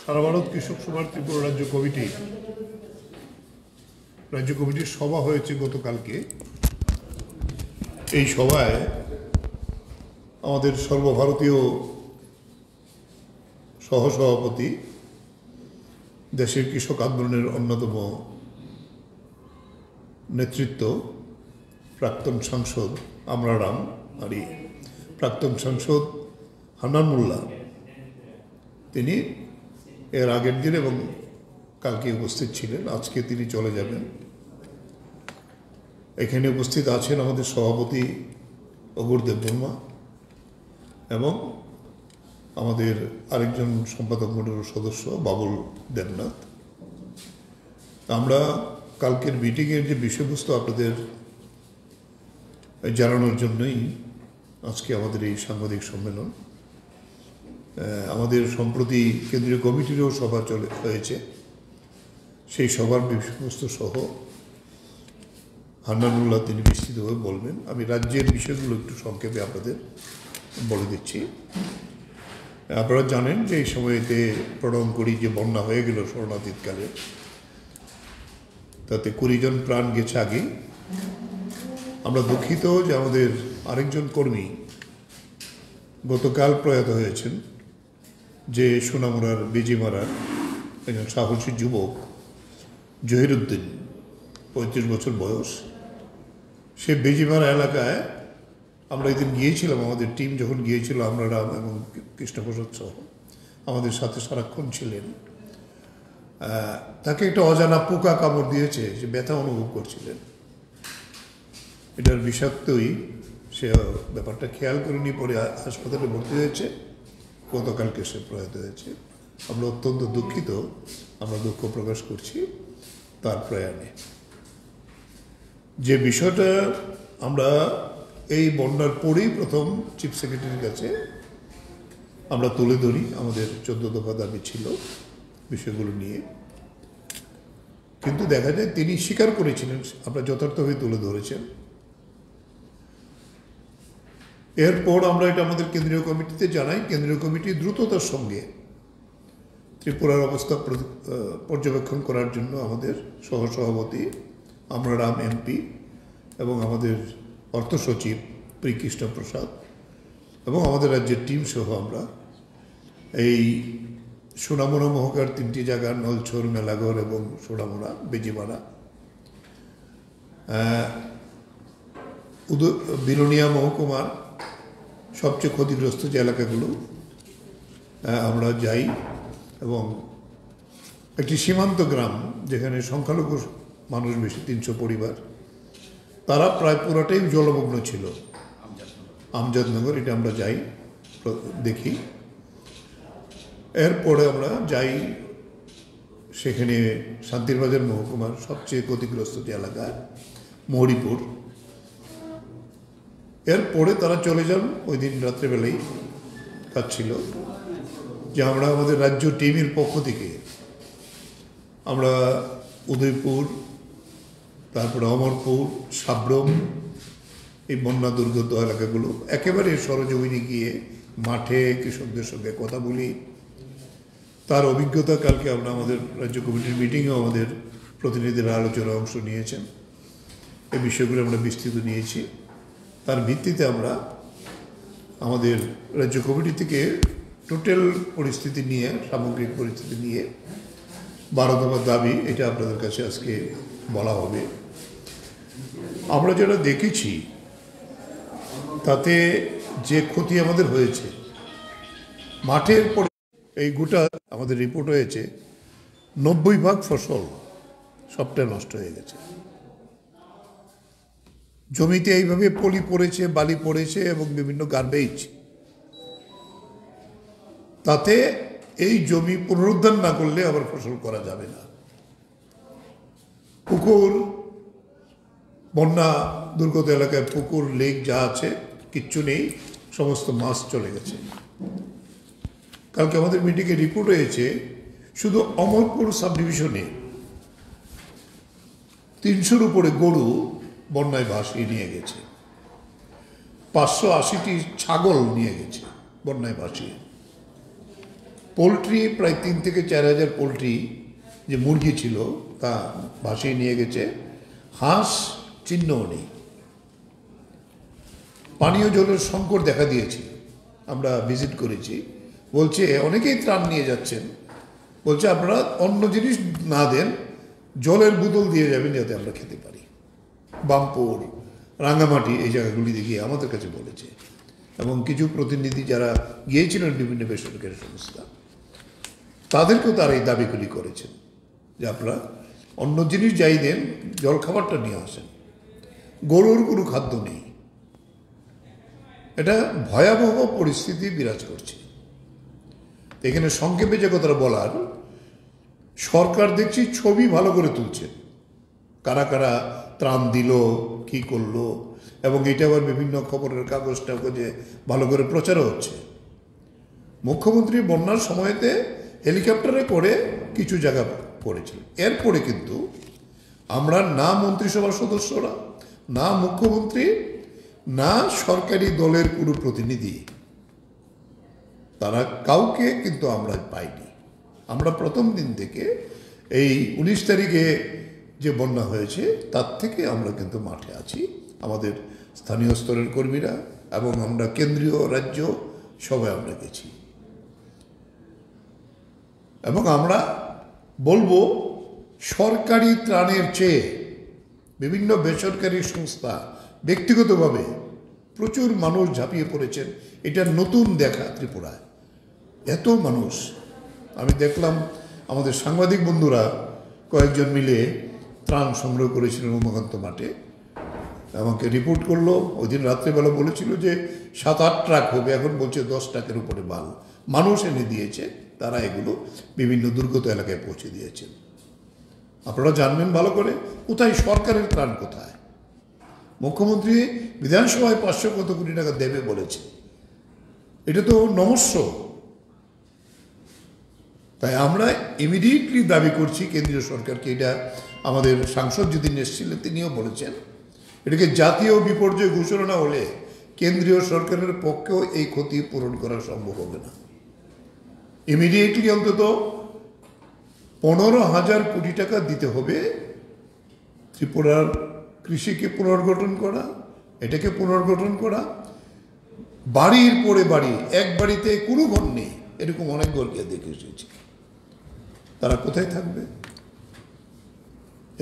সারা ভারত কৃষক সভার ত্রিপুরা রাজ্য কমিটির সভা হয়েছে গতকালকে। এই সভায় আমাদের সর্বভারতীয় সহসভাপতি, দেশের কৃষক আন্দোলনের অন্যতম নেতৃত্ব, প্রাক্তন সাংসদ আমরারাম আরি, প্রাক্তন সাংসদ হান্নান মোল্লা, তিনি এর আগের দিন এবং কালকে উপস্থিত ছিলেন। আজকে তিনি চলে যাবেন। এখানে উপস্থিত আছেন আমাদের সভাপতি অঘোর দেববর্মা এবং আমাদের আরেকজন সম্পাদক মণ্ডলের সদস্য বাবুল দেবনাথ। আমরা কালকের মিটিংয়ের যে বিষয়বস্তু আপনাদের জানানোর জন্যই আজকে আমাদের এই সাংবাদিক সম্মেলন। আমাদের সম্প্রতি কেন্দ্রীয় কমিটিরও সভা হয়েছে। সেই সভার বিষয়বস্তু সহ হান্নানুল্লাহ তিনি বিস্তৃতভাবে বলবেন। আমি রাজ্যের বিষয়গুলো একটু সংক্ষেপে আপনাদের বলে দিচ্ছি। আপনারা জানেন যে এই সময়েতে প্রণয়নকরী যে বন্যা হয়ে গেল শরণাতীতকালে, তাতে 20 জন প্রাণ গেছে আগে। আমরা দুঃখিত যে আমাদের আরেকজন কর্মী গতকাল প্রয়াত হয়েছেন, যে সোনামুড়ার বেজিমারার একজন সাহসী যুবক জহিরুদ্দিন, 35 বছর বয়স। সে বেজিমারা এলাকায় আমরা এদিন গিয়েছিলাম, আমাদের টিম যখন গিয়েছিল, আমরারাম এবং কৃষ্ণপ্রসাদ সহ আমাদের সাথে সারাক্ষণ ছিলেন। তাকে একটা অজানা পোকা কামড় দিয়েছে, সে ব্যথা অনুভব করছিলেন। এটার বিষাক্তই, সে ব্যাপারটা খেয়াল করেনি, পরে হাসপাতালে ভর্তি হয়েছে। গতকালকে সে প্রয়াত হয়েছে। আমরা অত্যন্ত দুঃখিত, আমরা দুঃখ প্রকাশ করছি তার প্রয়াণে। যে বিষয়টা আমরা এই বন্যার পরেই প্রথম চিফ সেক্রেটারির কাছে আমরা তুলে ধরি, আমাদের 14 দফা দাবি ছিল বিষয়গুলো নিয়ে, কিন্তু দেখা যায় তিনি স্বীকার করেছিলেন, আমরা যথার্থভাবে তুলে ধরেছেন। এরপর আমরা এটা আমাদের কেন্দ্রীয় কমিটিতে জানাই। কেন্দ্রীয় কমিটি দ্রুততার সঙ্গে ত্রিপুরার অবস্থা পর্যবেক্ষণ করার জন্য আমাদের সহসভাপতি আমরারাম এমপি এবং আমাদের অর্থ সচিব প্রি কৃষ্ণপ্রসাদ এবং আমাদের রাজ্যের টিম সহ আমরা এই সোনামুড়া মহকুমার 3টি জায়গা, নলছর, মেলাঘর এবং সোনামুড়া বেজিমারা, বিলোনিয়া মহকুমার সবচেয়ে ক্ষতিগ্রস্ত যে এলাকাগুলো আমরা যাই, এবং একটি সীমান্ত গ্রাম যেখানে সংখ্যালঘু মানুষ বেশি, 300 পরিবার, তারা প্রায় পুরোটাই জলমগ্ন ছিল। আমজাদনগর, এটা আমরা যাই, দেখি। এরপরে আমরা যাই সেখানে শান্তিরবাজার মহকুমার সবচেয়ে ক্ষতিগ্রস্ত যে এলাকা মহরিপুর। এরপরে তারা চলে যান, ওই দিন রাত্রেবেলাই কাজ ছিল, যে আমরা আমাদের রাজ্য টিমের পক্ষ থেকে আমরা উদয়পুর, তারপরে অমরপুর, সাব্রম, এই বন্যা দুর্গত এলাকাগুলো একেবারে সরজমিনে গিয়ে মাঠে কৃষকদের সঙ্গে কথা বলি। তার অভিজ্ঞতা কালকে আমরা আমাদের রাজ্য কমিটির মিটিংয়েও আমাদের প্রতিনিধিরা আলোচনায় অংশ নিয়েছেন। এই বিষয়গুলো আমরা বিস্তৃত নিয়েছি। তার ভিত্তিতে আমরা আমাদের রাজ্য কমিটি থেকে টোটাল পরিস্থিতি নিয়ে, সামগ্রিক পরিস্থিতি নিয়ে 12 দফা দাবি, এটা আপনাদের কাছে আজকে বলা হবে। আমরা যেটা দেখেছি তাতে যে ক্ষতি আমাদের হয়েছে মাঠের পরে, এই গোটা আমাদের রিপোর্ট হয়েছে 90% ফসল সবটাই নষ্ট হয়ে গেছে। জমিতে এইভাবে পলি পড়েছে, বালি পড়েছে এবং বিভিন্ন গার্বেজ, তাতে এই জমি পুনরুদ্ধার না করলে আবার ফসল করা যাবে না। পুকুর, বন্যা দুর্গত এলাকায় পুকুর, লেক যা আছে কিচ্ছু নেই, সমস্ত মাছ চলে গেছে। কালকে আমাদের মিটিংয়ে রিপোর্ট হয়েছে শুধু অমরপুর সাব ডিভিশনে 300-র উপরে গরু বন্যায় ভাসিয়ে নিয়ে গেছে, 580টি ছাগল নিয়ে গেছে বন্যায় ভাসিয়ে। পোলট্রি প্রায় 3 থেকে 4 হাজার পোলট্রি যে মুরগি ছিল তা ভাসিয়ে নিয়ে গেছে, হাঁস চিহ্নও নেই। পানীয় জলের সংকট দেখা দিয়েছে, আমরা ভিজিট করেছি। বলছে অনেকেই ত্রাণ নিয়ে যাচ্ছেন, বলছে আপনারা অন্য জিনিস না দেন, জলের বোতল দিয়ে যাবেন যাতে আমরা খেতে পারি। বামপুর, রাঙ্গামাটি এই জায়গাগুলিতে গিয়ে আমাদের কাছে বলেছে, এবং কিছু প্রতিনিধি যারা গিয়েছিলেন বিভিন্ন বেসরকারি সংস্থা, তাদেরকেও তারা এই দাবিগুলি করেছেন যে আপনারা অন্য জিনিস যাই দেন, জলখাবারটা নিয়ে আসেন। গরুর কোনো খাদ্য নেই। এটা ভয়াবহ পরিস্থিতি বিরাজ করছে। এখানে সংক্ষেপে যে কথাটা বলার, সরকার দেখছি ছবি ভালো করে তুলছে, কারা কারা ত্রাণ দিল, কি করলো, এবং এটা আবার বিভিন্ন খবরের কাগজে ভালো করে প্রচারও হচ্ছে। মুখ্যমন্ত্রী বন্যার সময়তে হেলিকপ্টারে করে কিছু জায়গা করেছিল। এরপরে কিন্তু আমরা না মন্ত্রিসভার সদস্যরা, না মুখ্যমন্ত্রী, না সরকারি দলের কোনো প্রতিনিধি, তারা কাউকে কিন্তু আমরা পাইনি। আমরা প্রথম দিন থেকে এই 19 তারিখে যে বন্যা হয়েছে তার থেকে আমরা কিন্তু মাঠে আছি, আমাদের স্থানীয় স্তরের কর্মীরা, এবং আমরা কেন্দ্রীয় রাজ্য সবাই আমরা গেছি। এবং আমরা বলবো সরকারি ত্রাণের চেয়ে বিভিন্ন বেসরকারি সংস্থা ব্যক্তিগতভাবে প্রচুর মানুষ ঝাঁপিয়ে পড়েছেন। এটা নতুন দেখা ত্রিপুরায়, এত মানুষ। আমি দেখলাম আমাদের সাংবাদিক বন্ধুরা কয়েকজন মিলে ত্রাণ সংগ্রহ করেছিলেন উমাকান্ত মাঠে, আমাকে রিপোর্ট করলো। ওই দিন রাত্রেবেলা বলেছিল যে 7-8 ট্রাক হবে, এখন বলছে 10 ট্রাকের উপরে মাল মানুষ এনে দিয়েছে, তারা এগুলো বিভিন্ন দুর্গত এলাকায় পৌঁছে দিয়েছেন। আপনারা জানবেন ভালো করে কোথায় সরকারের ত্রাণ, কোথায়। মুখ্যমন্ত্রী বিধানসভায় 500 কত কোটি টাকা দেবে বলেছে, এটা তো নমস্য। তাই আমরা ইমিডিয়েটলি দাবি করছি কেন্দ্রীয় সরকারকে, এটা আমাদের সাংসদ যেদিন এসেছিলেন তিনিও বলেছেন, এটাকে জাতীয় বিপর্যয় ঘোষণা না হলে কেন্দ্রীয় সরকারের পক্ষেও এই ক্ষতি পূরণ করা সম্ভব হবে না। ইমিডিয়েটলি অন্তত 15,000 কোটি টাকা দিতে হবে ত্রিপুরার কৃষিকে পুনর্গঠন করা, এটাকে পুনর্গঠন করা। বাড়ির পরে বাড়ি, এক বাড়িতে কোনো ঘর নেই, এরকম অনেক ঘর গিয়ে দেখে এসেছি। তারা কোথায় থাকবে?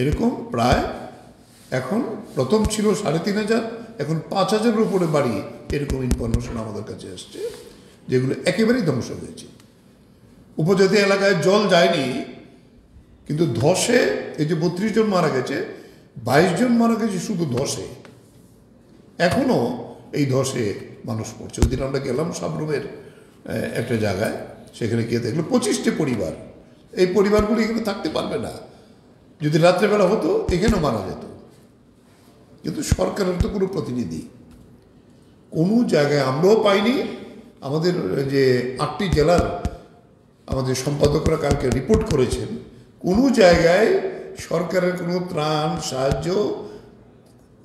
এরকম প্রায় এখন প্রথম ছিল 3,500, এখন 5,000-এর উপরে বাড়ি, এরকম ইনফরমেশন আমাদের কাছে আসছে, যেগুলো একেবারেই ধ্বংস হয়েছে। উপজাতি এলাকায় জল যায়নি, কিন্তু ধসে এই যে 32 জন মারা গেছে, 22 জন মারা গেছে শুধু ধসে। এখনও এই ধসে মানুষ পড়ছে। ওই দিন আমরা গেলাম সাবরুমের একটা জায়গায়, সেখানে গিয়ে দেখলো 25টি পরিবার। এই পরিবারগুলি এখানে থাকতে পারবে না, যদি রাত্রেবেলা হতো এখানেও মারা যেত। কিন্তু সরকারের তো কোনো প্রতিনিধি কোনো জায়গায় আমরাও পাইনি। আমাদের যে 8টি জেলার আমাদের সম্পাদকরা কালকে রিপোর্ট করেছেন, কোনো জায়গায় সরকারের কোনো ত্রাণ সাহায্য,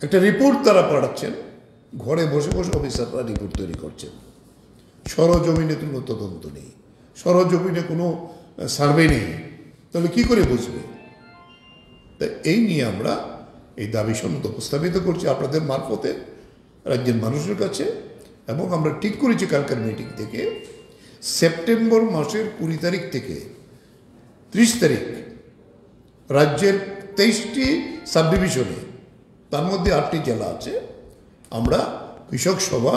একটা রিপোর্ট তারা পাঠাচ্ছেন, ঘরে বসে বসে অফিসাররা রিপোর্ট তৈরি করছেন। সরজমিনে কোনো তদন্ত নেই, সরজমিনে কোনো সার্ভে নেই, তাহলে কি করে বুঝবে? তাই এই নিয়ে আমরা এই দাবি সম্মত উপস্থাপিত করছি আপনাদের মারফতে রাজ্যের মানুষের কাছে। এবং আমরা ঠিক করেছি কালকার মিটিং থেকে সেপ্টেম্বর মাসের 20 তারিখ থেকে 30 তারিখ রাজ্যের 23টি সাব ডিভিশনে, তার মধ্যে 8টি জেলা আছে, আমরা কৃষক সভা,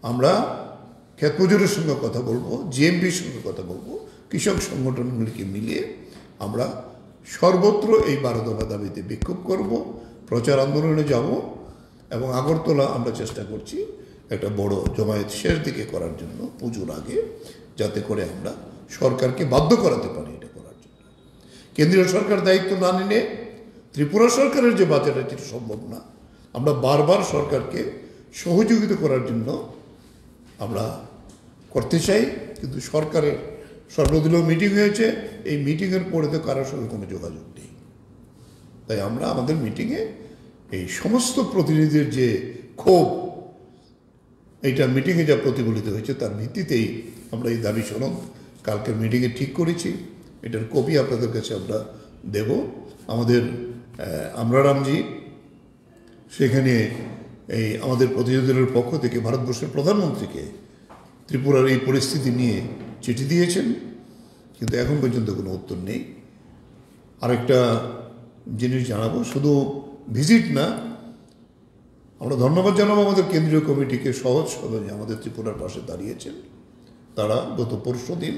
আমরা ক্ষেত মজুরের সঙ্গে কথা বলবো, জিএমপির সঙ্গে কথা বলবো, কৃষক সংগঠনগুলিকে মিলিয়ে আমরা সর্বত্র এই 12 দফা দাবিতে বিক্ষোভ করব, প্রচার আন্দোলনে যাব। এবং আগরতলা আমরা চেষ্টা করছি একটা বড় জমায়েত শেষ দিকে করার জন্য, পুজোর আগে, যাতে করে আমরা সরকারকে বাধ্য করাতে পারি এটা করার জন্য। কেন্দ্রীয় সরকার দায়িত্ব না নিলে ত্রিপুরা সরকারের যে বাজেট এটা সম্ভব না। আমরা বারবার সরকারকে সহযোগিতা করার জন্য আমরা করতে চাই, কিন্তু সরকারের সর্বদলীয় মিটিং হয়েছে, এই মিটিংয়ের পরে তো কারোর সঙ্গে কোনো যোগাযোগ নেই। তাই আমরা আমাদের মিটিংয়ে এই সমস্ত প্রতিনিধির যে ক্ষোভ, এইটা মিটিংয়ে যা প্রতিফলিত হয়েছে তার ভিত্তিতেই আমরা এই দাবি সনদ কালকের মিটিংয়ে ঠিক করেছি, এটার কপি আপনাদের কাছে আমরা দেব। আমাদের আমরারামজি সেখানে এই আমাদের প্রতিনিধি দলের পক্ষ থেকে ভারতবর্ষের প্রধানমন্ত্রীকে ত্রিপুরার এই পরিস্থিতি নিয়ে চিঠি দিয়েছেন, কিন্তু এখন পর্যন্ত কোনো উত্তর নেই। আরেকটা জিনিস জানাবো, শুধু ভিজিট না, আমরা ধন্যবাদ জানাবো আমাদের কেন্দ্রীয় কমিটিকে, সহজ সরলে আমাদের ত্রিপুরার পাশে দাঁড়িয়েছেন। তারা গত পরশুদিন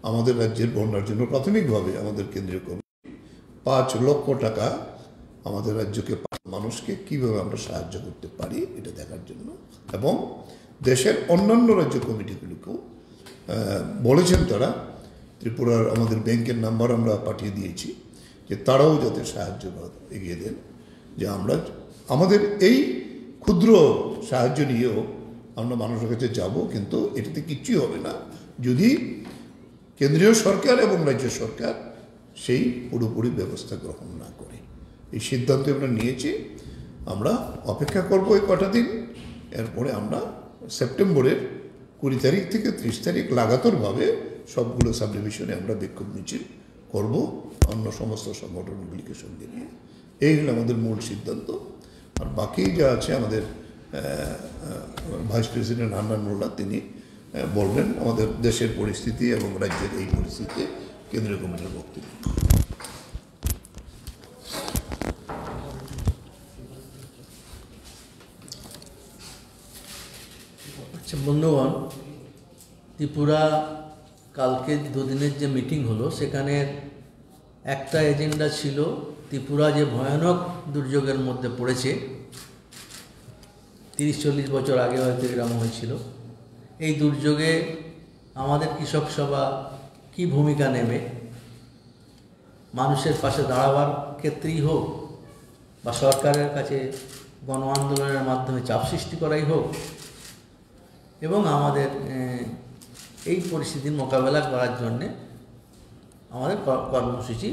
আমাদের রাজ্যের বন্যার জন্য প্রাথমিকভাবে আমাদের কেন্দ্রীয় কমিটি 5 লক্ষ টাকা আমাদের রাজ্যকে, মানুষকে কীভাবে আমরা সাহায্য করতে পারি এটা দেখার জন্য, এবং দেশের অন্যান্য রাজ্য কমিটিগুলিকেও বলেছেন তারা, ত্রিপুরার আমাদের ব্যাংকের নাম্বার আমরা পাঠিয়ে দিয়েছি, যে তারাও যাতে সাহায্য এগিয়ে দেন, যে আমরা আমাদের এই ক্ষুদ্র সাহায্য নিয়েও আমরা মানুষের কাছে যাব, কিন্তু এটাতে কিচ্ছুই হবে না যদি কেন্দ্রীয় সরকার এবং রাজ্য সরকার সেই পুরোপুরি ব্যবস্থা গ্রহণ না করে। এই সিদ্ধান্ত আমরা নিয়েছি, আমরা অপেক্ষা করব এই কটা দিন, এরপরে আমরা সেপ্টেম্বরের 20 তারিখ থেকে 30 তারিখ লাগাতারভাবে সবগুলো সাব ডিভিশনে আমরা বিক্ষোভ মিছিল করব, অন্য সমস্ত সংগঠনগুলিকে সঙ্গে নিয়ে। এই হলো আমাদের মূল সিদ্ধান্ত। আর বাকি যা আছে আমাদের ভাইস প্রেসিডেন্ট হান্নান মোল্লা তিনি বলবেন আমাদের দেশের পরিস্থিতি এবং রাজ্যের এই পরিস্থিতি কেন্দ্রীয় কমিটির বক্তব্য। আচ্ছা বন্ধুগণ, ত্রিপুরা কালকে দুদিনের যে মিটিং হলো সেখানে একটা এজেন্ডা ছিল ত্রিপুরা যে ভয়ানক দুর্যোগের মধ্যে পড়েছে, 30-40 বছর আগে হয়তো এরকম হয়েছিল, এই দুর্যোগে আমাদের কৃষক সভা কী ভূমিকা নেবে, মানুষের পাশে দাঁড়াবার ক্ষেত্রেই হোক বা সরকারের কাছে গণ আন্দোলনের মাধ্যমে চাপ সৃষ্টি করাই হোক, এবং আমাদের এই পরিস্থিতির মোকাবেলা করার জন্যে আমাদের কর্মসূচি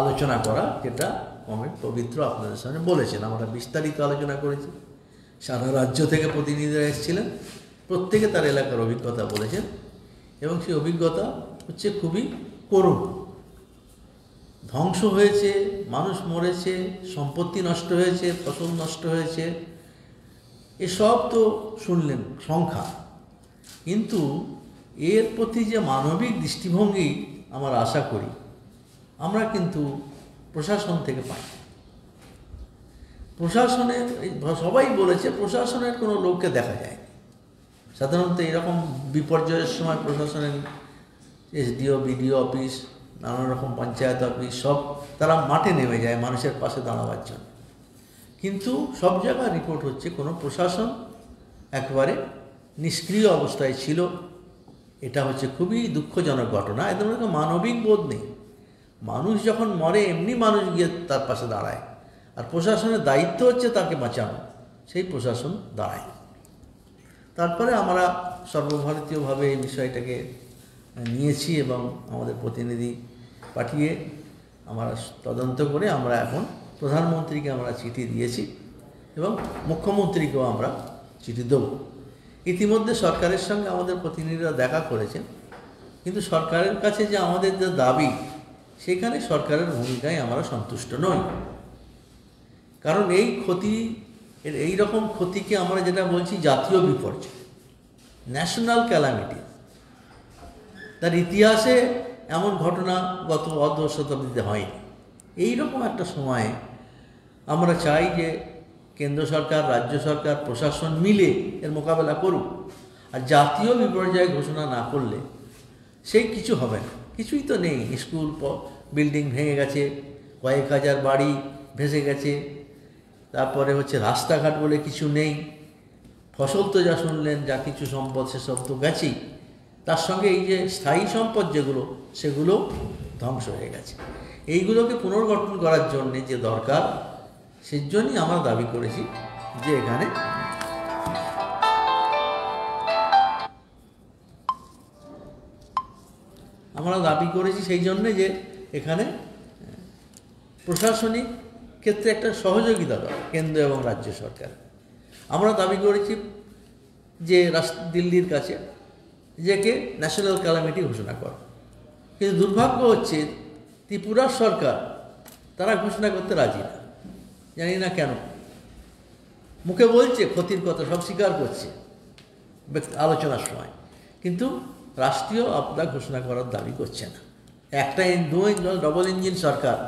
আলোচনা করা, যেটা কমিটি পবিত্র আপনাদের সামনে বলেছেন। আমরা বিস্তারিত আলোচনা করেছি, সারা রাজ্য থেকে প্রতিনিধিরা এসেছিলেন, প্রত্যেকে তার এলাকার অভিজ্ঞতা বলেছেন, এবং সেই অভিজ্ঞতা হচ্ছে খুবই করুণ। ধ্বংস হয়েছে, মানুষ মরেছে, সম্পত্তি নষ্ট হয়েছে, ফসল নষ্ট হয়েছে, এসব তো শুনলেন সংখ্যা, কিন্তু এর প্রতি যে মানবিক দৃষ্টিভঙ্গি আমরা আশা করি আমরা কিন্তু প্রশাসন থেকে পাই। প্রশাসনের সবাই বলেছে প্রশাসনের কোনো লোককে দেখা যায়। সাধারণত এরকম বিপর্যয়ের সময় প্রশাসনের এসডিও, বিডিও অফিস, নানা রকম পঞ্চায়েত অফিস সব তারা মাঠে নেমে যায় মানুষের পাশে দাঁড়াবার জন্য, কিন্তু সব জায়গায় রিপোর্ট হচ্ছে কোনো প্রশাসন একেবারে নিষ্ক্রিয় অবস্থায় ছিল। এটা হচ্ছে খুবই দুঃখজনক ঘটনা। এদের মধ্যে মানবিক বোধ নেই। মানুষ যখন মরে এমনি মানুষ গিয়ে তার পাশে দাঁড়ায়, আর প্রশাসনের দায়িত্ব হচ্ছে তাকে বাঁচানো, সেই প্রশাসন দাঁড়ায়। তারপরে আমরা সর্বভারতীয়ভাবে এই বিষয়টাকে নিয়েছি এবং আমাদের প্রতিনিধি পাঠিয়ে আমরা তদন্ত করে আমরা এখন প্রধানমন্ত্রীকে আমরা চিঠি দিয়েছি এবং মুখ্যমন্ত্রীকেও আমরা চিঠি দেব। ইতিমধ্যে সরকারের সঙ্গে আমাদের প্রতিনিধিরা দেখা করেছেন, কিন্তু সরকারের কাছে যে আমাদের যে দাবি, সেখানে সরকারের ভূমিকায় আমরা সন্তুষ্ট নই। কারণ এই ক্ষতি, এই রকম ক্ষতিকে আমরা যেটা বলছি জাতীয় বিপর্যয়, ন্যাশনাল ক্যালামিটি, তার ইতিহাসে এমন ঘটনা গত অর্ধ শতাব্দীতে হয়নি। এইরকম একটা সময়ে আমরা চাই যে কেন্দ্র সরকার, রাজ্য সরকার, প্রশাসন মিলে এর মোকাবেলা করুক। আর জাতীয় বিপর্যয় ঘোষণা না করলে সেই কিছু হবে না, কিছুই তো নেই। স্কুল বিল্ডিং ভেঙে গেছে, কয়েক হাজার বাড়ি ভেসে গেছে, তারপরে হচ্ছে রাস্তাঘাট বলে কিছু নেই, ফসল তো যা শুনলেন, যা কিছু সম্পদ সেসব তো গেছেই, তার সঙ্গে এই যে স্থায়ী সম্পদ যেগুলো, সেগুলো ধ্বংস হয়ে গেছে। এইগুলোকে পুনর্গঠন করার জন্যে যে দরকার, সেই জন্যই আমরা দাবি করেছি যে এখানে সেই জন্যে যে এখানে প্রশাসনিক ক্ষেত্রে একটা সহযোগিতা দরকার কেন্দ্র এবং রাজ্য সরকার। আমরা দাবি করেছি যে দিল্লির কাছে একে ন্যাশনাল ক্যালামিটি ঘোষণা করে। কিন্তু দুর্ভাগ্য হচ্ছে ত্রিপুরার সরকার তারা ঘোষণা করতে রাজি না, জানি না কেন। মুখে বলছে ক্ষতির কথা, সব স্বীকার করছে আলোচনার সময়, কিন্তু রাষ্ট্রীয় আপদা ঘোষণা করার দাবি করছে না। একটা ডবল ইঞ্জিন সরকার,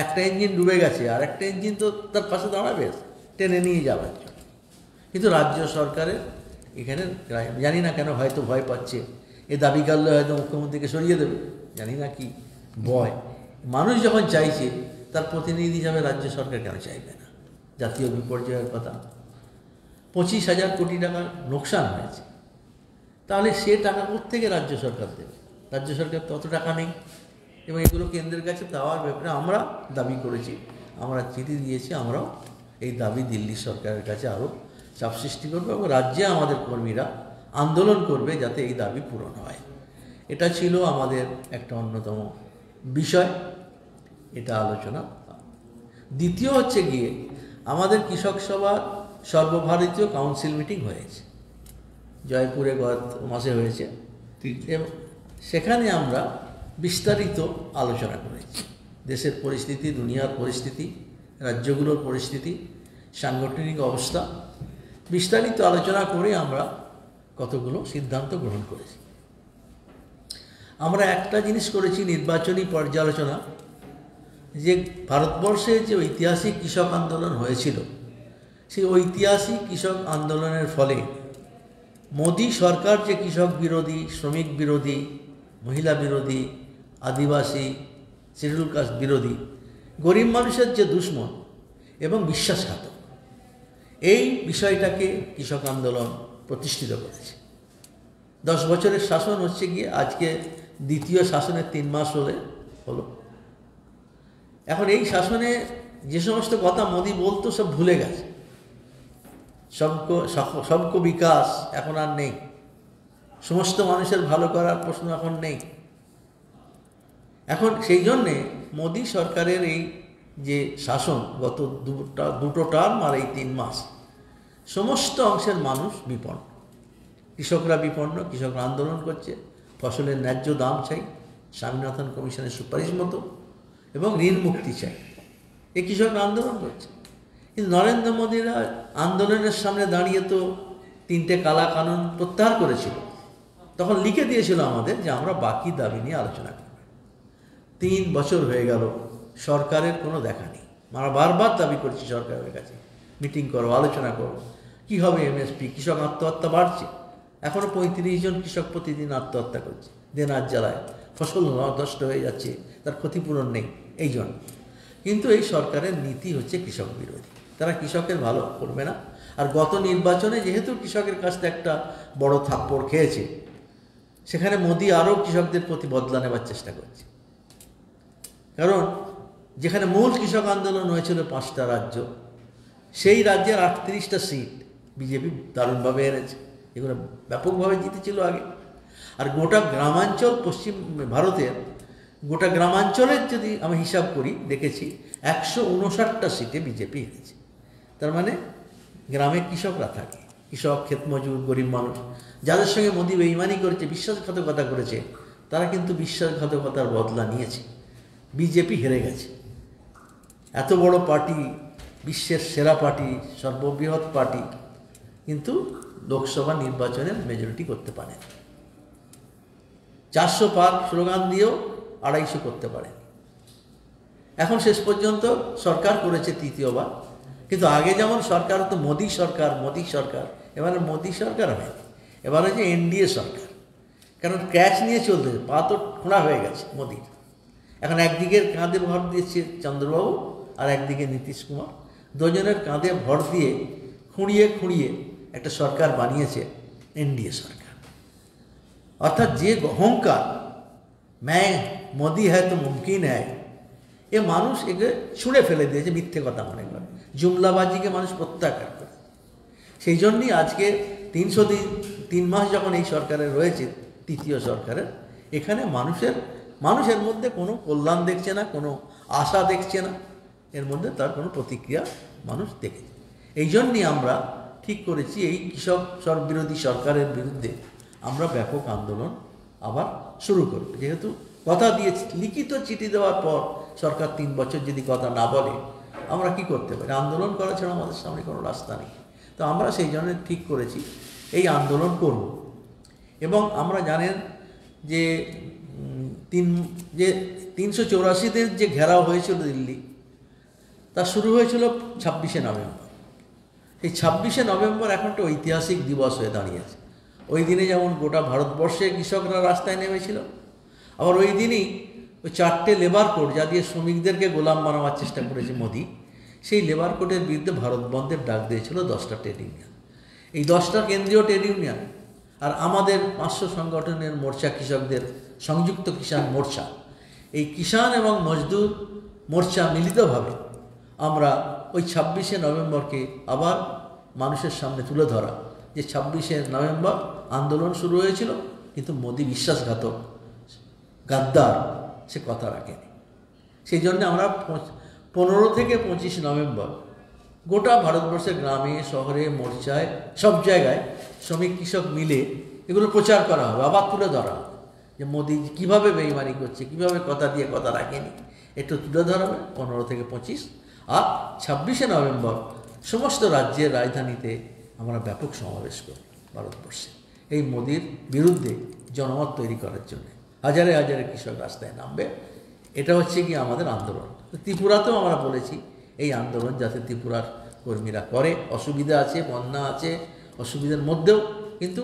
একটা ইঞ্জিন ডুবে গেছে আর একটা ইঞ্জিন তো তার পাশে দাঁড়াবে টেনে নিয়ে যাওয়ার জন্য। কিন্তু রাজ্য সরকারের এখানে জানি না কেন হয়তো ভয় পাচ্ছে, এ দাবি করলে হয়তো মুখ্যমন্ত্রীকে সরিয়ে দেবে, জানি না কি ভয়। মানুষ যখন চাইছে তার প্রতিনিধি হিসাবে রাজ্য সরকার কেন চাইবে না? জাতীয় বিপর্যয়ের কথা, 25,000 কোটি টাকা লোকসান হয়েছে, তাহলে সে টাকা কোত্থেকে রাজ্য সরকার দেবে? রাজ্য সরকার তো অত টাকা নেই। এবং এগুলো কেন্দ্রের কাছে দেওয়ার ব্যাপারে আমরা দাবি করেছি, আমরা চিঠি দিয়েছি, আমরাও এই দাবি দিল্লি সরকারের কাছে আরও চাপ সৃষ্টি করবে এবং রাজ্যে আমাদের কর্মীরা আন্দোলন করবে যাতে এই দাবি পূরণ হয়। এটা ছিল আমাদের একটা অন্যতম বিষয়, এটা আলোচনা। দ্বিতীয় হচ্ছে গিয়ে আমাদের কৃষক সভার সর্বভারতীয় কাউন্সিল মিটিং হয়েছে, জয়পুরে গত মাসে হয়েছে, এবং সেখানে আমরা বিস্তারিত আলোচনা করেছি দেশের পরিস্থিতি, দুনিয়ার পরিস্থিতি, রাজ্যগুলোর পরিস্থিতি, সাংগঠনিক অবস্থা, বিস্তারিত আলোচনা করে আমরা কতগুলো সিদ্ধান্ত গ্রহণ করেছি। আমরা একটা জিনিস করেছি, নির্বাচনী পর্যালোচনা, যে ভারতবর্ষে যে ঐতিহাসিক কৃষক আন্দোলন হয়েছিল, সেই ঐতিহাসিক কৃষক আন্দোলনের ফলে মোদী সরকার যে কৃষক বিরোধী, শ্রমিক বিরোধী, মহিলা বিরোধী, আদিবাসী, শিডিউল কাস্ট বিরোধী, গরিব মানুষের যে দুশ্মন এবং বিশ্বাসঘাতক, এই বিষয়টাকে কৃষক আন্দোলন প্রতিষ্ঠিত করেছে। 10 বছরের শাসন হচ্ছে গিয়ে আজকে দ্বিতীয় শাসনের 3 মাস হলো। এখন এই শাসনে যে সমস্ত কথা মোদি বলতো সব ভুলে গেছে। সবকো বিকাশ এখন আর নেই, সমস্ত মানুষের ভালো করার প্রশ্ন এখন নেই। এখন সেই জন্যে মোদি সরকারের এই যে শাসন, গত দুটো টার্ম আর এই 3 মাস, সমস্ত অংশের মানুষ বিপন্ন। কৃষকরা বিপন্ন, কৃষকরা আন্দোলন করছে, ফসলের ন্যায্য দাম চাই, স্বামীনাথন কমিশনের সুপারিশ মতো, এবং ঋণ মুক্তি চাই। এই কৃষকরা আন্দোলন করছে। কিন্তু নরেন্দ্র মোদীরা আন্দোলনের সামনে দাঁড়িয়ে তো 3টে কালা কানুন প্রত্যাহার করেছিল, তখন লিখে দিয়েছিল আমাদের যে আমরা বাকি দাবি নিয়ে আলোচনা করব। 3 বছর হয়ে গেল, সরকারের কোনো দেখা নেই। আমরা বারবার দাবি করছি সরকারের কাছে, মিটিং করো, আলোচনা করো, কী হবে এমএসপি। কৃষক আত্মহত্যা বাড়ছে, এখনও 35 জন কৃষক প্রতিদিন আত্মহত্যা করছে দেনার জ্বালায়, ফসল নষ্ট হয়ে যাচ্ছে, তার ক্ষতিপূরণ নেই এই জন্য। কিন্তু এই সরকারের নীতি হচ্ছে কৃষক বিরোধী, তারা কৃষকের ভালো করবে না। আর গত নির্বাচনে যেহেতু কৃষকের কাছ থেকে একটা বড় থাপ্পড় খেয়েছে, সেখানে মোদি আরও কৃষকদের প্রতি বদলা নেবার চেষ্টা করছে। কারণ যেখানে মূল কৃষক আন্দোলন হয়েছিল 5টা রাজ্য, সেই রাজ্যের 38টা সিট বিজেপি দারুণভাবে এনেছে, এগুলো ব্যাপকভাবে জিতেছিল আগে। আর গোটা গ্রামাঞ্চল, পশ্চিম ভারতের গোটা গ্রামাঞ্চলের যদি আমি হিসাব করি, দেখেছি 159টা সিটে বিজেপি এনেছে। তার মানে গ্রামে কৃষকরা থাকে, কৃষক, ক্ষেতমজুর, গরিব মানুষ, যাদের সঙ্গে মোদি বেইমানি করেছে, বিশ্বাসঘাতকতা করেছে, তারা কিন্তু বিশ্বাসঘাতকতার বদলা নিয়েছে। বিজেপি হেরে গেছে। এত বড় পার্টি, বিশ্বের সেরা পার্টি, সর্ববৃহৎ পার্টি, কিন্তু লোকসভা নির্বাচনের মেজরিটি করতে পারে। 400 পার স্লোগান দিয়েও 250 করতে পারে। এখন শেষ পর্যন্ত সরকার করেছে 3য়বার, কিন্তু আগে যেমন সরকার হতো মোদি সরকার, মোদি সরকার, এবারে মোদি সরকার হয়নি, এবার হচ্ছে এনডিএ সরকার। কারণ ক্যাচ নিয়ে চলতে, পা তো খোঁড়া হয়ে গেছে মোদির। এখন একদিকে কাঁধে ভর দিয়েছে চন্দ্রবাবু, আর একদিকে নীতিশ কুমার, দুজনের কাঁধে ভর দিয়ে খুঁড়িয়ে খুঁড়িয়ে একটা সরকার বানিয়েছে এনডিএ সরকার। অর্থাৎ যে অহংকার, मैं মোদি হ্যায় তো মুমকিন হ্যায়, এ মানুষ একে ছুঁড়ে ফেলে দিয়েছে, মিথ্যে কথা মনে করে, জুমলাবাজিকে মানুষ প্রত্যাখ্যান করে। সেই জন্যই আজকে 3 মাস যখন এই সরকারের রয়েছে, 3য় সরকারের, এখানে মানুষের মধ্যে কোনো কল্যাণ দেখছে না, কোনো আশা দেখছে না, এর মধ্যে তার কোনো প্রতিক্রিয়া মানুষ দেখেছে। এই জন্যই আমরা ঠিক করেছি এই কৃষক বিরোধী সরকারের বিরুদ্ধে আমরা ব্যাপক আন্দোলন আবার শুরু করব। যেহেতু কথা দিয়েছি, লিখিত চিঠি দেওয়ার পর সরকার 3 বছর যদি কথা না বলে আমরা কি করতে পারি? আন্দোলন করা ছাড়া আমাদের সামনে কোনো রাস্তা নেই। তো আমরা সেই জন্য ঠিক করেছি এই আন্দোলন করব। এবং আমরা জানেন যে 384-দের যে ঘেরাও হয়েছিল দিল্লি, তা শুরু হয়েছিল 26শে নভেম্বর। এই 26শে নভেম্বর এখন একটা ঐতিহাসিক দিবস হয়ে দাঁড়িয়েছে। ওই দিনে যেমন গোটা ভারতবর্ষে কৃষকরা রাস্তায় নেমেছিল, আবার ওই দিনই ওই 4টে লেবার কোড যা দিয়ে শ্রমিকদেরকে গোলাম বানাবার চেষ্টা করেছে মোদি, সেই লেবার কোডের বিরুদ্ধে ভারত বন্ধের ডাক দিয়েছিল 10টা ট্রেড ইউনিয়ন। এই 10টা কেন্দ্রীয় ট্রেড ইউনিয়ন আর আমাদের 500 সংগঠনের মোর্চা, কৃষকদের সংযুক্ত কিষাণ মোর্চা, এই কিষাণ এবং মজদুর মোর্চা মিলিতভাবে আমরা ওই 26শে নভেম্বরকে আবার মানুষের সামনে তুলে ধরা, যে 26শে নভেম্বর আন্দোলন শুরু হয়েছিল কিন্তু মোদি বিশ্বাসঘাতক, গাদ্দার, সে কথা রাখেনি। সেই জন্য আমরা 15 থেকে 25 নভেম্বর গোটা ভারতবর্ষের গ্রামে, শহরে, মোর্চায়, সব জায়গায় শ্রমিক কৃষক মিলে এগুলো প্রচার করা হবে, আবার তুলে ধরা হবে যে মোদি কীভাবে বেইমানি করছে, কীভাবে কথা দিয়ে কথা রাখেনি, একটু তুলে ধরা হবে 15 থেকে 25। আর 26শে নভেম্বর সমস্ত রাজ্যের রাজধানীতে আমরা ব্যাপক সমাবেশ করি ভারতবর্ষে, এই মোদির বিরুদ্ধে জনমত তৈরি করার জন্য হাজারে হাজারে কৃষক রাস্তায় নামবে। এটা হচ্ছে কি আমাদের আন্দোলন। ত্রিপুরাতেও আমরা বলেছি এই আন্দোলন যাতে ত্রিপুরার কর্মীরা করে, অসুবিধা আছে, বন্যা আছে, অসুবিধার মধ্যেও কিন্তু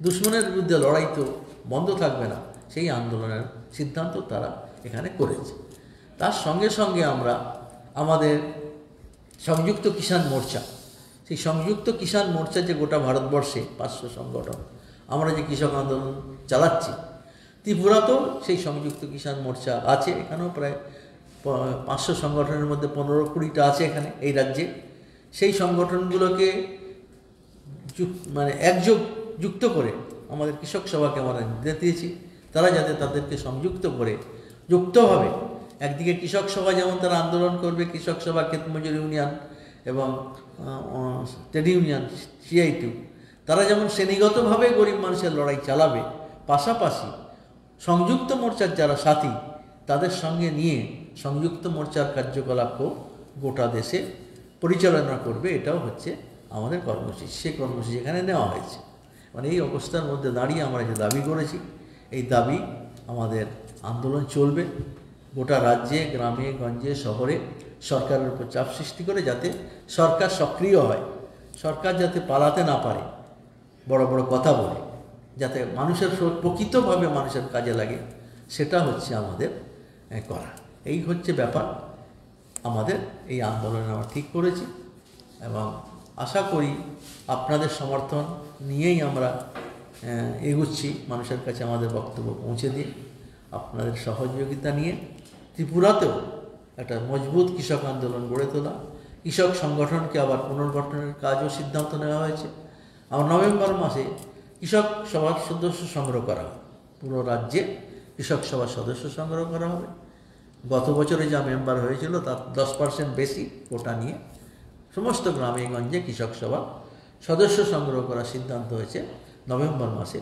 দুশ্মনের বিরুদ্ধে লড়াই তো বন্ধ থাকবে না, সেই আন্দোলনের সিদ্ধান্ত তারা এখানে করেছে। তার সঙ্গে সঙ্গে আমরা আমাদের সংযুক্ত কিষাণ মোর্চা, সেই সংযুক্ত কিষাণ মোর্চা যে গোটা ভারতবর্ষে 500 সংগঠন আমরা যে কৃষক আন্দোলন চালাচ্ছি, ত্রিপুরাতেও সেই সংযুক্ত কিষাণ মোর্চা আছে। এখানেও প্রায় 500 সংগঠনের মধ্যে 15-20টা আছে এখানে এই রাজ্যে। সেই সংগঠনগুলোকে যুক্ত করে আমাদের কৃষক সভাকে আমরা নির্দেশ দিয়েছি, তারা যাতে তাদেরকে সংযুক্ত করে যুক্তভাবে একদিকে কৃষক সভা যেমন তারা আন্দোলন করবে, কৃষক সভা, ক্ষেত মজুর ইউনিয়ন এবং ট্রেড ইউনিয়ন CITU, তারা যেমন শ্রেণীগতভাবে গরিব মানুষের লড়াই চালাবে, পাশাপাশি সংযুক্ত মোর্চার যারা সাথী তাদের সঙ্গে নিয়ে সংযুক্ত মোর্চার কার্যকলাপও গোটা দেশে পরিচালনা করবে। এটাও হচ্ছে আমাদের কর্মসূচি। সেই কর্মসূচি এখানে নেওয়া হয়েছে। মানে এই অবস্থার মধ্যে দাঁড়িয়ে আমরা যে দাবি করেছি, এই দাবি আমাদের আন্দোলন চলবে গোটা রাজ্যে, গ্রামে, গঞ্জে, শহরে, সরকারের উপর চাপ সৃষ্টি করে যাতে সরকার সক্রিয় হয়, সরকার যাতে পালাতে না পারে বড় বড় কথা বলে, যাতে মানুষের প্রকৃতভাবে মানুষের কাজে লাগে, সেটা হচ্ছে আমাদের করা। এই হচ্ছে ব্যাপার আমাদের এই আন্দোলনে আমরা ঠিক করেছি এবং আশা করি আপনাদের সমর্থন নিয়েই আমরা এগুচ্ছি মানুষের কাছে আমাদের বক্তব্য পৌঁছে দিয়ে, আপনাদের সহযোগিতা নিয়ে ত্রিপুরাতেও একটা মজবুত কৃষক আন্দোলন গড়ে তোলা, কৃষক সংগঠনকে আবার পুনর্গঠনের কাজও সিদ্ধান্ত নেওয়া হয়েছে। আর নভেম্বর মাসে কৃষক সভার সদস্য সংগ্রহ করা হবে, পুরো রাজ্যে কৃষক সভার সদস্য সংগ্রহ করা হবে। গত বছরে যা মেম্বার হয়েছিল তার 10% বেশি কোটা নিয়ে সমস্ত গ্রামে গঞ্জে কৃষক সভা সদস্য সংগ্রহ করার সিদ্ধান্ত হয়েছে নভেম্বর মাসে।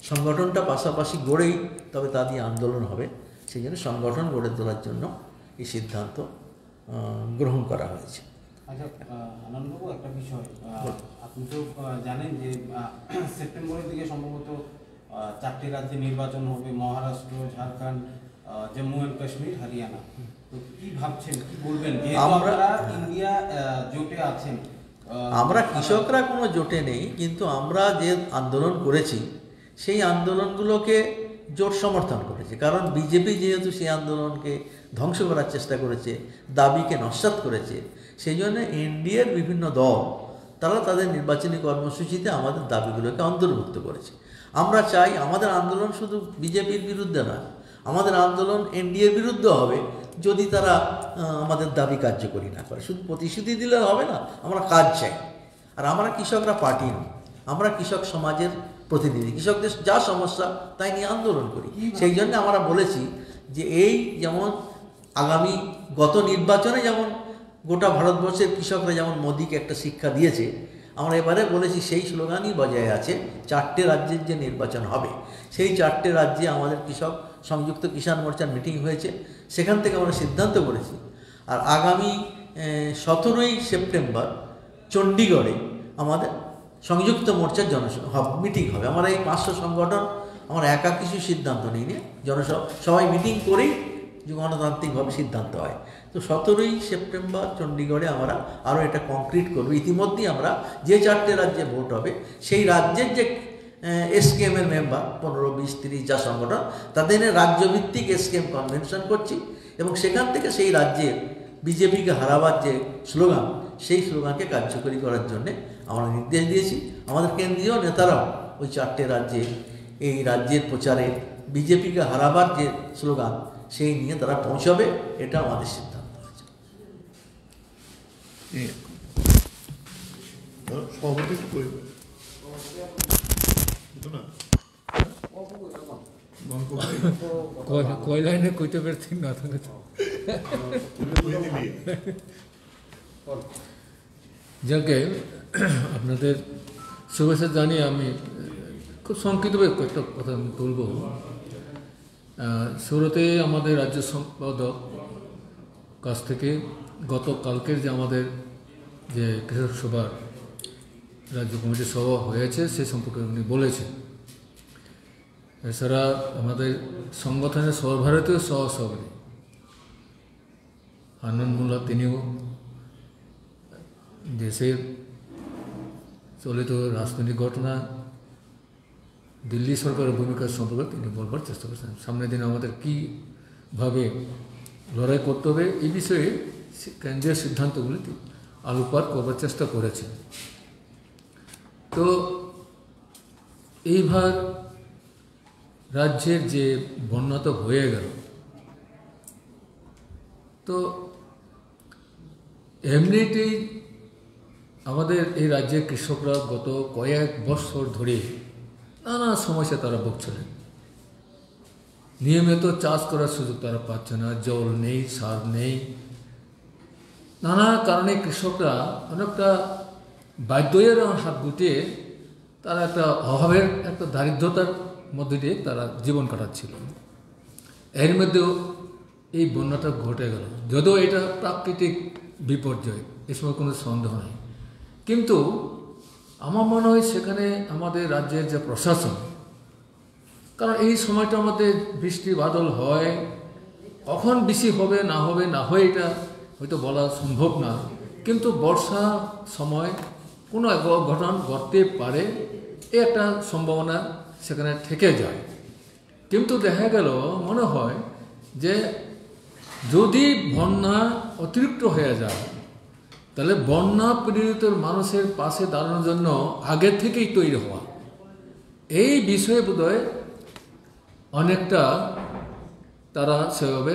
সংগঠনটা পাশাপাশি গড়েই তবে তা দিয়ে আন্দোলন হবে, সেই জন্য সংগঠন গড়ে তোলার জন্য এই সিদ্ধান্ত গ্রহণ করা হয়েছে। আচ্ছা আনন্দবাবু, একটা বিষয় আপনি তো জানেন যে সেপ্টেম্বরের দিকে সম্ভবত 4টি রাজ্যে নির্বাচন হবে, মহারাষ্ট্র, ঝাড়খণ্ড, জম্মু অ্যান্ড কাশ্মীর, হরিয়ানা। তো কি ভাবছেন, কি বলবেন? আমরা ইন্ডিয়া জোটে আছেন, আমরা কৃষকরা কোনো জোটে নেই, কিন্তু আমরা যে আন্দোলন করেছি সেই আন্দোলনগুলোকে জোট সমর্থন করেছে। কারণ বিজেপি যেহেতু সেই আন্দোলনকে ধ্বংস করার চেষ্টা করেছে, দাবিকে নস্যাৎ করেছে, সেই জন্য এনডিএর বিভিন্ন দল তারা তাদের নির্বাচনী কর্মসূচিতে আমাদের দাবিগুলোকে অন্তর্ভুক্ত করেছে। আমরা চাই আমাদের আন্দোলন শুধু বিজেপির বিরুদ্ধে নয়, আমাদের আন্দোলন এনডিএর বিরুদ্ধে হবে যদি তারা আমাদের দাবি কার্যকরী না করে। শুধু প্রতিশ্রুতি দিলে হবে না, আমরা কাজ চাই। আর আমরা কৃষকরা পার্টি নই, আমরা কৃষক সমাজের প্রতিনিধি, কৃষকদের যা সমস্যা তাই নিয়ে আন্দোলন করি। সেই জন্য আমরা বলেছি যে এই যেমন আগামী গত নির্বাচনে যেমন গোটা ভারতবর্ষের কৃষকরা যেমন মোদিকে একটা শিক্ষা দিয়েছে, আমরা এবারে বলেছি সেই স্লোগানই বজায় আছে। 4টে রাজ্যের যে নির্বাচন হবে, সেই 4টে রাজ্যে আমাদের কৃষক সংযুক্ত কিষাণ মোর্চার মিটিং হয়েছে, সেখান থেকে আমরা সিদ্ধান্ত করেছি। আর আগামী 17ই সেপ্টেম্বর চণ্ডীগড়ে আমাদের সংযুক্ত মোর্চার মিটিং হবে। আমরা এই 500 সংগঠন, আমরা একা কিছু সিদ্ধান্ত নিই না, সবাই মিটিং করেই গণতান্ত্রিকভাবে সিদ্ধান্ত হয়। তো 17ই সেপ্টেম্বর চণ্ডীগড়ে আমরা আরও এটা কংক্রিট করব। ইতিমধ্যেই আমরা যে 4টে রাজ্যে ভোট হবে, সেই রাজ্যের যে এসকেএমের মেম্বার 15, 20, 30 যা সংগঠন, তাদের রাজ্যভিত্তিক এসকেএম কনভেনশন করছি, এবং সেখান থেকে সেই রাজ্যের বিজেপিকে হারাবার যে স্লোগান, সেই স্লোগানকে কার্যকরী করার জন্যে আমরা নির্দেশ দিয়েছি। আমাদের কেন্দ্রীয় নেতারাও ওই 4টে রাজ্যে, এই রাজ্যের প্রচারে বিজেপিকে হারাবার যে স্লোগান, সেই নিয়ে তারা পৌঁছাবে, এটা আমাদের সিদ্ধান্ত আছে। সভাপতি একটু করিব না কয় লাইনে কইতে পারছি না, যাকে আপনাদের শুভেচ্ছা জানিয়ে আমি খুব সংক্ষিপ্তভাবে কয়েকটা কথা আমি বলব। শুরুতে আমাদের রাজ্য সম্পাদক কাছ থেকে গতকালকের যে আমাদের যে কৃষক সভার রাজ্য কমিটির সভা হয়েছে সে সম্পর্কে উনি বলেছেন। এছাড়া আমাদের সংগঠনের সর্বভারতীয় সহসভাপতি আনন্দ মোল্লা, তিনিও দেশের চলিত রাজনৈতিক ঘটনা, দিল্লি সরকারের ভূমিকা সম্পর্কে তিনি বলবার চেষ্টা করছেন। সামনের দিনে আমাদের কীভাবে লড়াই করতে হবে এই বিষয়ে কেন্দ্রীয় সিদ্ধান্তগুলি আলোকপাত করবার চেষ্টা করেছেন। তো এইবার রাজ্যের যে বন্যা তো হয়ে গেল, তো এমনিতেই আমাদের এই রাজ্যের কৃষকরা গত কয়েক বছর ধরে নানা সমস্যা তারা ভুগছিলেন। নিয়মিত চাষ করার সুযোগ তারা পাচ্ছে না, জল নেই, সার নেই, নানা কারণে কৃষকরা অনেকটা বাধ্যের হাত গুটিয়ে তারা একটা অভাবের, একটা দারিদ্রতার মধ্যে দিয়ে তারা জীবন কাটাচ্ছিল। এর মধ্যেও এই বন্যাটা ঘটে গেল, যদিও এটা প্রাকৃতিক বিপর্যয়, এ সময় কোনো সন্দেহ নেই। কিন্তু আমার মনে হয় সেখানে আমাদের রাজ্যের যে প্রশাসন, কারণ এই সময়টা আমাদের বৃষ্টি বাদল হয়, কখন বেশি হবে না হয় এটা হয়তো বলা সম্ভব না, কিন্তু বর্ষা সময় কোনো এক ঘটনা ঘটতে পারে, এই একটা সম্ভাবনা সেখানে থেকে যায়। কিন্তু দেখা গেল মনে হয় যে যদি বন্যা অতিরিক্ত হয়ে যায়, তাহলে বন্যা পীড়িত মানুষের পাশে দাঁড়ানোর জন্য আগে থেকেই তৈরি হওয়া, এই বিষয়ে বোধহয় অনেকটা তারা সেভাবে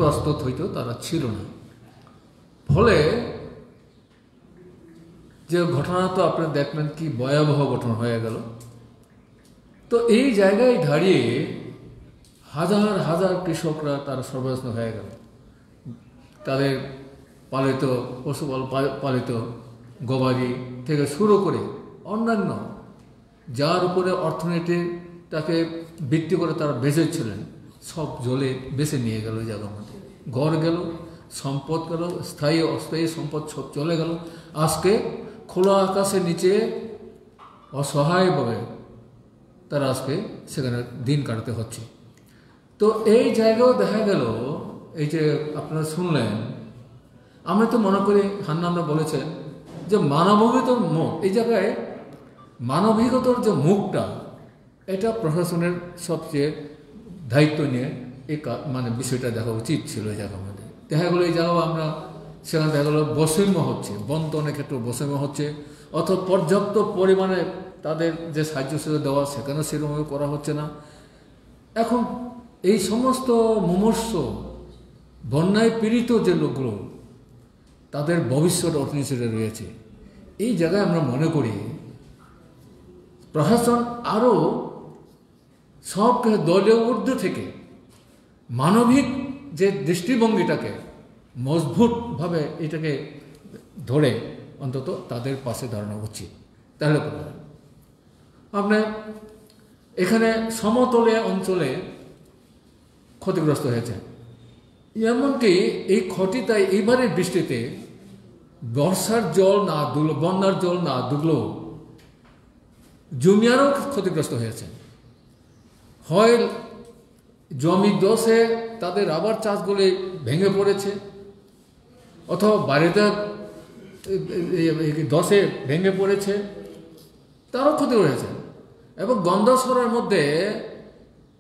প্রস্তুত হইতো তারা ছিল না। ফলে যে ঘটনা তো আপনারা দেখলেন কি ভয়াবহ ঘটনা হয়ে গেল। তো এই জায়গায় দাঁড়িয়ে হাজার হাজার কৃষকরা তারা সর্বস্ব হয়ে গেল। তাদের পালিত পশুপাল, পালিত গবাদি থেকে শুরু করে অন্যান্য যার উপরে অর্থনীতিটাকে ভিত্তি করে তারা বেঁচেছিলেন, সব জলে বেছে নিয়ে গেল। ওই জায়গার মধ্যে ঘর গেল, সম্পদ গেল, স্থায়ী অস্থায়ী সম্পদ সব চলে গেল। আজকে খোলা আকাশের নিচে অসহায়ভাবে তারা আজকে সেখানে দিন কাটাতে হচ্ছে। তো এই জায়গাও দেখা গেল, এই যে আপনারা শুনলেন, আমি তো মনে করি হান্নানরা বলেছেন যে মানবিকতার মুখ, এই জায়গায় মানবিকতার যে মুখটা, এটা প্রশাসনের সবচেয়ে দায়িত্ব নিয়ে এই মানে বিষয়টা দেখা উচিত ছিল। এই জায়গার মধ্যে দেখা গেলো, এই জায়গাও আমরা সেখানে দেখা গেলো বৈষম্য হচ্ছে, বন্টনের ক্ষেত্রে বৈষম্য হচ্ছে, অথবা পর্যাপ্ত পরিমাণে তাদের যে সাহায্য সুযোগ দেওয়া সেখানেও সেরকমভাবে করা হচ্ছে না। এখন এই সমস্ত মুমূর্ষ বন্যায় পীড়িত যে লোকগুলো, তাদের ভবিষ্যৎ অর্থনীতিতে রয়েছে, এই জায়গায় আমরা মনে করি প্রশাসন আরও সব দলীয় ঊর্ধ্ব থেকে মানবিক যে দৃষ্টিভঙ্গিটাকে মজবুতভাবে এটাকে ধরে অন্তত তাদের পাশে দাঁড়ানো উচিত, তাহলে করে হবে। আপনি এখানে সমতলে অঞ্চলে ক্ষতিগ্রস্ত হয়েছে, এমনকি এই ক্ষতিটাই এইবারের বৃষ্টিতে বর্ষার জল না দুগলো, বন্যার জল না দুগলো জমি আরও ক্ষতিগ্রস্ত হয়েছে। হয় জমি দোষে তাদের আবার চাষগুলি ভেঙে পড়েছে, অথবা বাড়িতে দশে ভেঙে পড়েছে, তারও ক্ষতি হয়েছে। এবং গন্ডাছড়ার মধ্যে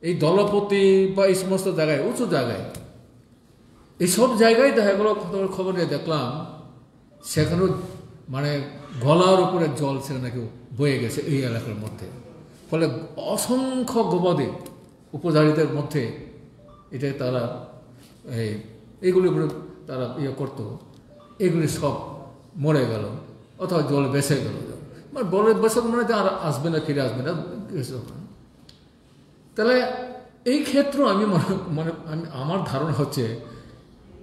এই দলপতি বা এই সমস্ত জায়গায়, উঁচু জায়গায়, এইসব জায়গায় দেখা গেল খবর নিয়ে দেখলাম সেখানেও মানে গলার উপরে জল সেখানে কেউ বয়ে গেছে এই এলাকার মধ্যে। ফলে অসংখ্য গবাদি উপজাতিদের মধ্যে এটা তারা এইগুলি তারা করতো, এগুলি সব মরে গেল অথবা জল বেসে গেল। মানে বলের বেসে মানে আর আসবে না, ফিরে আসবে না। তাহলে এই ক্ষেত্রে আমি আমার ধারণা হচ্ছে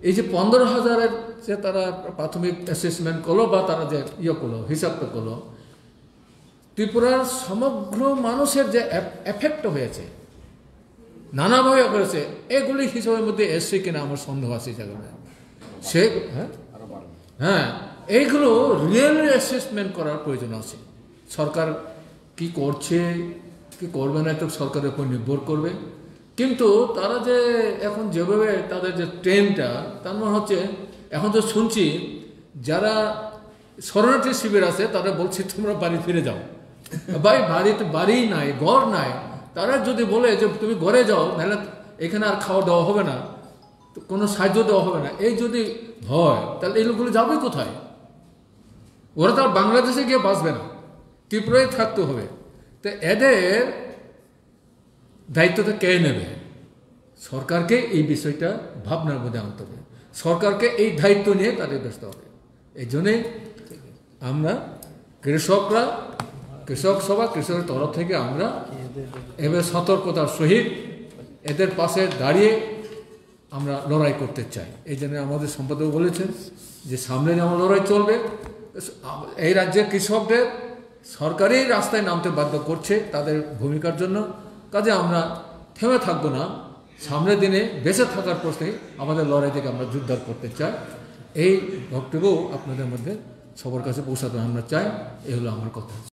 এই যে 15,000-এর যে তারা প্রাথমিক অ্যাসেসমেন্ট করলো বা তারা যে করলো, হিসাবটা করলো, ত্রিপুরার সমগ্র মানুষের যে এফেক্ট হয়েছে নানাভাবে করেছে, এগুলি হিসাবের মধ্যে এসছে কিনা আমার সন্দেহ আছে জায়গায়। সে হ্যাঁ, এইগুলো রিয়েলি অ্যাসেসমেন্ট করার প্রয়োজন আছে। সরকার কি করছে কি করবে না তো সরকারের উপর নির্ভর করবে, কিন্তু তারা যে এখন যেভাবে তাদের যে ট্রেনটা, তার মানে হচ্ছে এখন তো শুনছি যারা শরণার্থী শিবির আছে তারা বলছে তোমরা বাড়ি ফিরে যাও, বাড়িতে বাড়ি নাই, ঘর নাই। তারা যদি বলে যে তুমি ঘরে যাও, নাহলে এখানে আর খাওয়া দাওয়া হবে না, কোনো সাহায্য দেওয়া হবে না, এই যদি হয় তাহলে এই লোকগুলো যাবে কোথায়? ওরা তো আর বাংলাদেশে গিয়ে বাঁচবে না, ত্রিপুরায় থাকতে হবে। তো এদের দায়িত্বটা কে নেবে? সরকারকে এই বিষয়টা ভাবনার মধ্যে আনতে হবে, সরকারকে এই দায়িত্ব নিয়ে তাদের ব্যস্ত হবে। এই জন্যে আমরা কৃষকরা, কৃষক সভা, কৃষকের তরফ থেকে আমরা এবার সতর্কতার সহিত এদের পাশে দাঁড়িয়ে আমরা লড়াই করতে চাই। এই জন্য আমাদের সম্পাদক বলেছেন যে সামনে যেমন লড়াই চলবে, এই রাজ্যের কৃষকদের সরকারি রাস্তায় নামতে বাধ্য করছে তাদের ভূমিকার জন্য। কাজে আমরা থেমে থাকবো না, সামনের দিনে বেঁচে থাকার প্রশ্নে আমাদের লড়াই থেকে আমরা যুদ্ধ করতে চাই। এই বক্তব্য আপনাদের মধ্যে সবার কাছে পৌঁছাতে আমরা চাই। এই হলো আমার কথা।